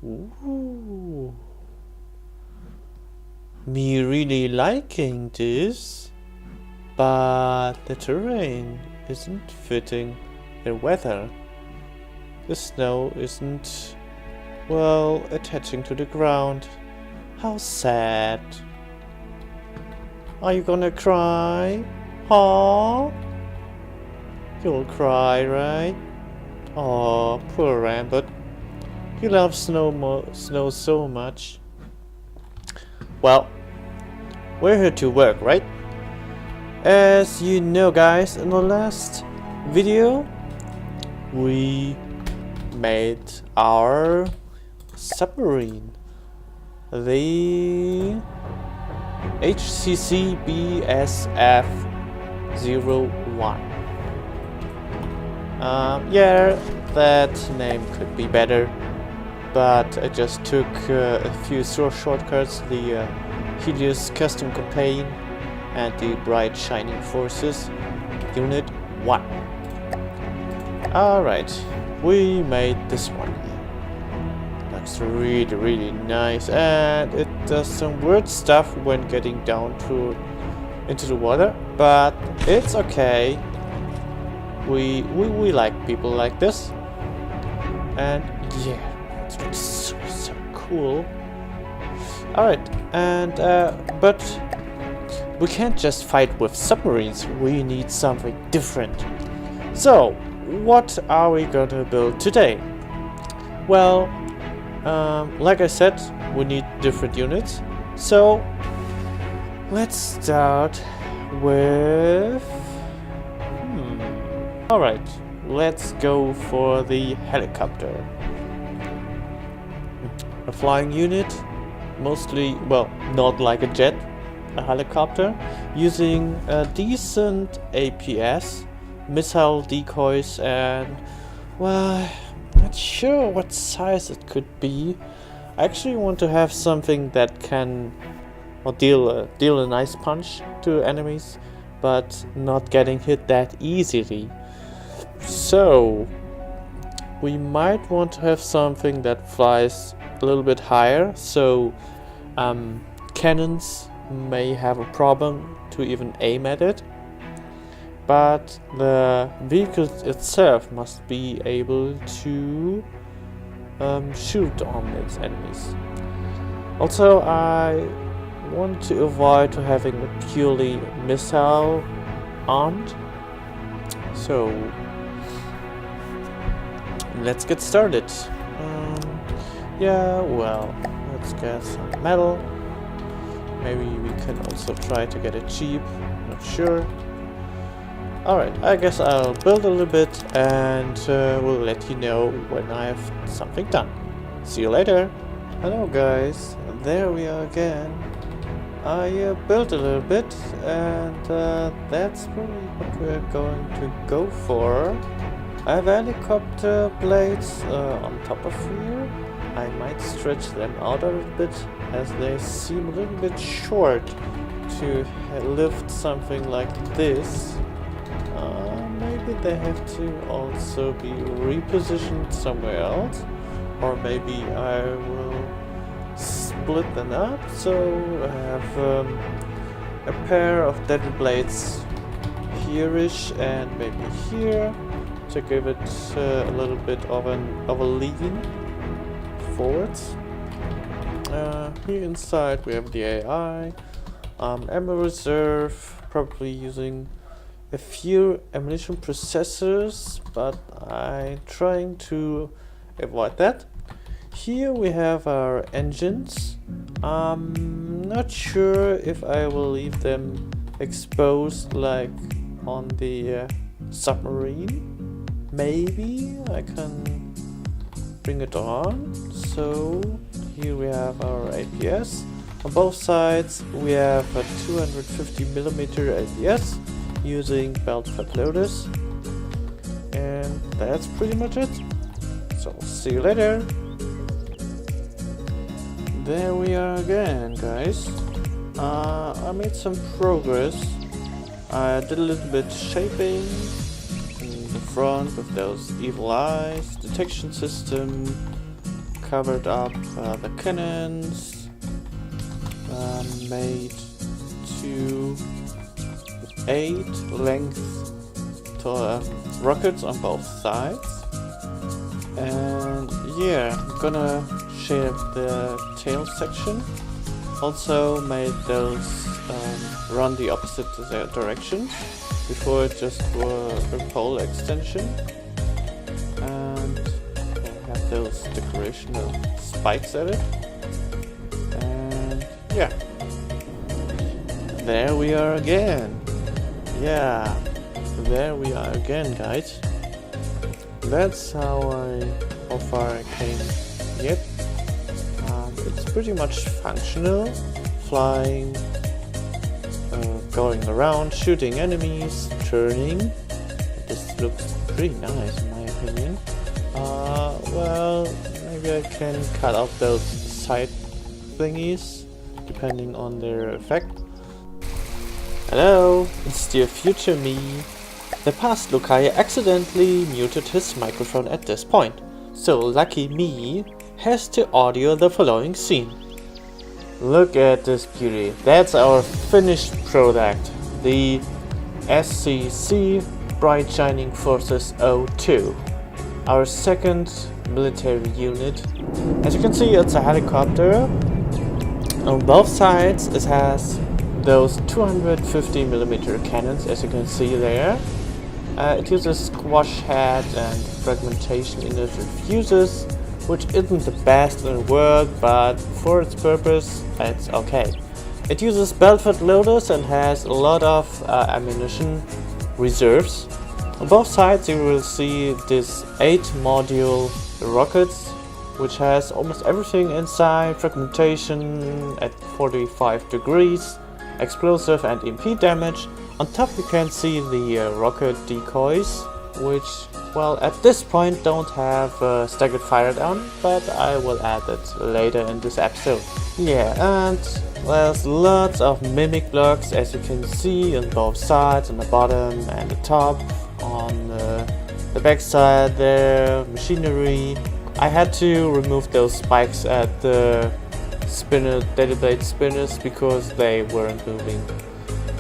Ooh. Me really liking this, but the terrain isn't fitting the weather. The snow isn't, well, attaching to the ground. How sad. Are you gonna cry? Huh? You'll cry, right? Oh, poor Rambert. He loves snow so much. Well, we're here to work, right? As you know, guys, in the last video we made our submarine, the HCC BSF-01. Yeah, that name could be better, but I just took a few shortcuts, the Helious Custom Cumpaign and the Bright Shining Forces Unit 1. Alright, we made this one. Looks really nice, and it does some weird stuff when getting down into the water, but it's okay. We like people like this, and yeah, it's so cool. Alright, and but we can't just fight with submarines. We need something different. So what are we gonna build today? Well, like I said, we need different units. So let's start with alright, let's go for the helicopter. A flying unit, mostly, well, not like a jet, a helicopter, using a decent APS, missile decoys, and, well, not sure what size it could be. I actually want to have something that can deal a nice punch to enemies, but not getting hit that easily. So we might want to have something that flies a little bit higher, so cannons may have a problem to even aim at it, but the vehicle itself must be able to shoot on its enemies. Also, I want to avoid having a purely missile armed, so let's get started. Yeah, well, let's get some metal. Maybe we can also try to get it cheap, not sure. Alright, I guess I'll build a little bit and we'll let you know when I have something done. See you later! Hello guys, there we are again. I built a little bit, and that's probably what we're going to go for. I have helicopter blades on top of here. I might stretch them out a little bit, as they seem a little bit short to lift something like this. Maybe they have to also be repositioned somewhere else, or maybe I will split them up, so I have a pair of dead blades here-ish and maybe here to give it a little bit of a lean forwards. Here inside we have the AI, ammo reserve, probably using a few ammunition processors, but I'm trying to avoid that. Here we have our engines. I'm not sure if I will leave them exposed like on the submarine. Maybe I can bring it on. So here we have our APS. On both sides we have a 250mm APS using belt-fed loaders. And that's pretty much it. So see you later. There we are again, guys. I made some progress. I did a little bit shaping in the front with those evil eyes, detection system, covered up the cannons, made 2 8-length rockets on both sides, and yeah, I'm gonna shape the tail section. Also made those run the opposite direction. Before it just were a pole extension, and I have those decorational spikes at it, and yeah, there we are again. Yeah, there we are again, guys. That's how far I came yet. It's pretty much functional, flying, going around, shooting enemies, turning. This looks pretty nice in my opinion. Well, maybe I can cut out those side thingies depending on their effect. Hello, it's the future me. The past Lukai accidentally muted his microphone at this point, so lucky me has to audio the following scene. Look at this beauty. That's our finished product, the SCC Bright Shining Forces 02, our second military unit. As you can see, it's a helicopter. On both sides it has those 250mm cannons, as you can see there. It uses squash head and fragmentation inertial fuses, which isn't the best in the world, but for its purpose, it's okay. It uses belt-fed loaders and has a lot of ammunition reserves. On both sides you will see this 8-module rockets, which has almost everything inside: fragmentation at 45 degrees, explosive and EMP damage. On top you can see the rocket decoys, which, well, at this point don't have staggered fire down, but I will add it later in this episode. Yeah, and there's lots of mimic blocks, as you can see, on both sides, on the bottom and the top. On the back side there, machinery. I had to remove those spikes at the data blade spinners because they weren't moving,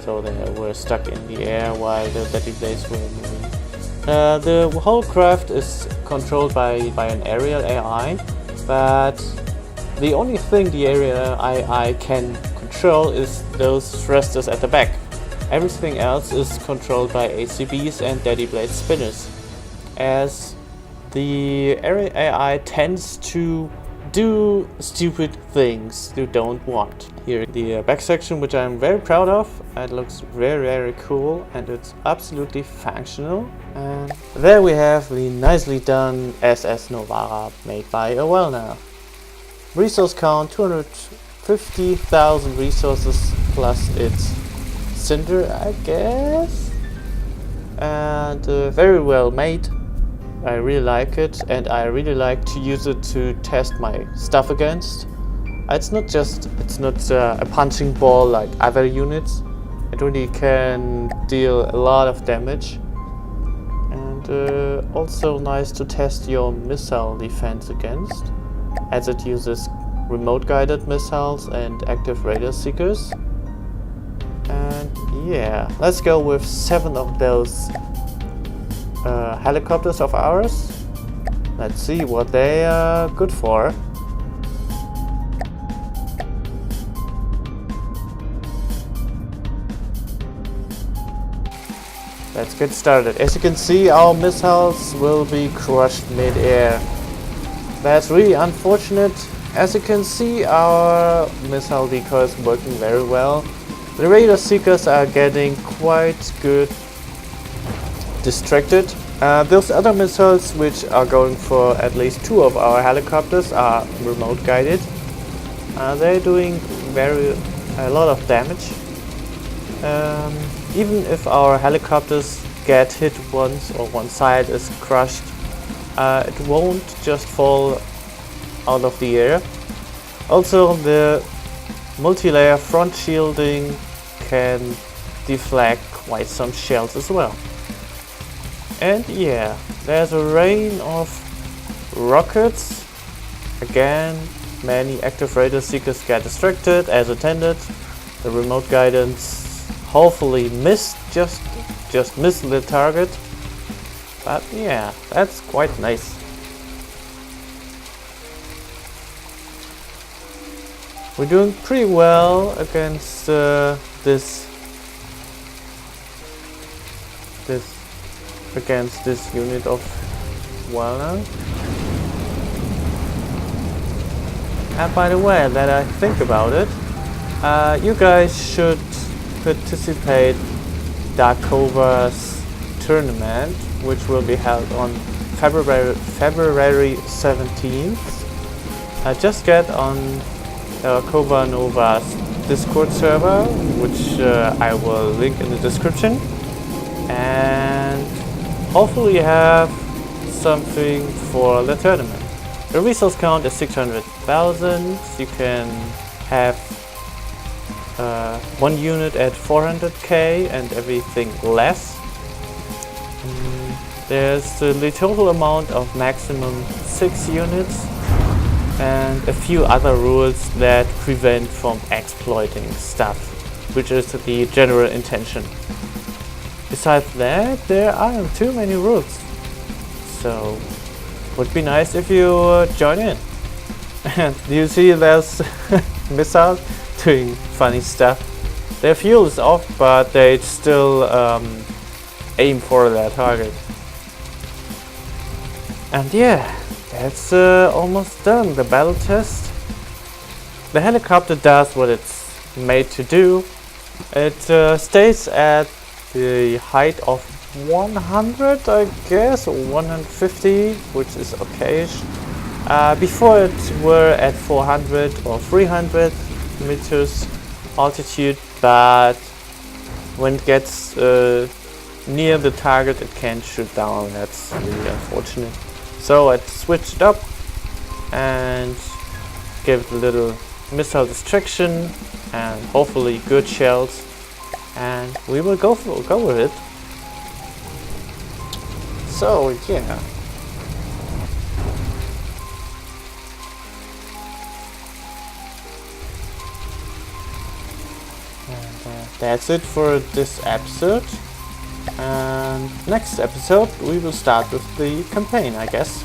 so they were stuck in the air while the data blades were moving. The whole craft is controlled by an aerial AI, but the only thing the aerial AI can control is those thrusters at the back. Everything else is controlled by ACBs and daddy blade spinners, as the aerial AI tends to do stupid things you don't want. Here the back section, which I'm very proud of. It looks very cool and it's absolutely functional. And there we have the nicely done SS Novara made by Awelna. Resource count 250,000 resources plus its cinder, I guess. And very well made. I really like it, and I really like to use it to test my stuff against. It's not a punching ball like other units. It really can deal a lot of damage, and also nice to test your missile defense against, as it uses remote guided missiles and active radar seekers. And yeah, let's go with 7 of those helicopters of ours. Let's see what they are good for. Let's get started. As you can see, our missiles will be crushed mid-air. That's really unfortunate. As you can see, our missile decoy is working very well. The radar seekers are getting quite good distracted. Those other missiles, which are going for at least 2 of our helicopters, are remote guided. They're doing a lot of damage. Even if our helicopters get hit once or one side is crushed, it won't just fall out of the air. Also, the multi-layer front shielding can deflect quite some shells as well. And yeah, there's a rain of rockets Again, many active radar seekers get distracted as intended. The remote guidance hopefully just missed the target. But yeah, that's quite nice. We're doing pretty well against this unit of Walnut. And by the way, that I think about it, you guys should participate Darconova's Tournament, which will be held on February 17th. Just get on Darcownova's Discord server, which I will link in the description, and hopefully have something for the tournament. The resource count is 600,000. You can have one unit at 400k and everything less. There's the total amount of maximum 6 units and a few other rules that prevent from exploiting stuff, which is the general intention. Besides that, there aren't too many rules, so would be nice if you join in. And you see there's missiles doing funny stuff. Their fuel is off, but they still aim for their target. And yeah, that's almost done, the battle test. The helicopter does what it's made to do. It stays at the height of 100, I guess, or 150, which is okayish. Before it were at 400 or 300 meters altitude, but when it gets near the target it can't shoot down. That's really unfortunate. So I switched it up and gave it a little missile distraction and hopefully good shells, and we will go with it. So yeah. And that's it for this episode. And next episode we will start with the campaign, I guess.